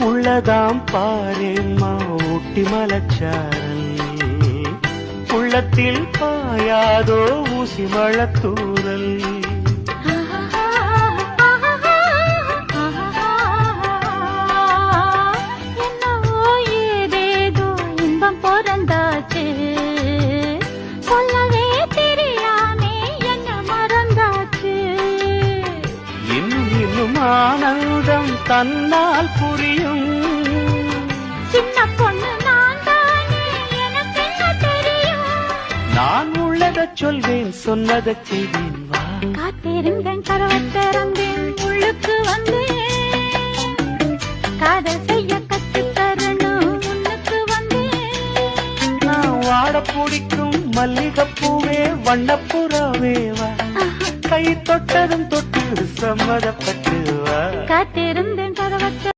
உள்ளதாம் பாரேம்மா ஊட்டி மலச்சாரல் உள்ளத்தில் பாயாதோ ஊசி மழத்தூரல் சொல்லவே தெரியாமே என்ன மறந்தாச்சு இன்னும் ஆனந்தம் தன்னால் புரியும் சின்ன பொண்ணு நான் தானே எனக்கு என்ன தெரியும் நான் உள்ளத சொல்வேன் சொன்னத செய்வேன் வா காத்திருந்தேன் கதவை திறந்தேன் உள்ளுக்கு வந்தேன் காதல் செய்ய கற்றுத் தரணும் உன்னுக்கு வந்தேன் நான் வாட பிடிக்கும் மல்லிகைப்பூவே வண்ணப்புறாவே வா கை தொட்டதும் தொட்டு சம்மதப்பட்டு வா காத்திருந்தேன் கதவை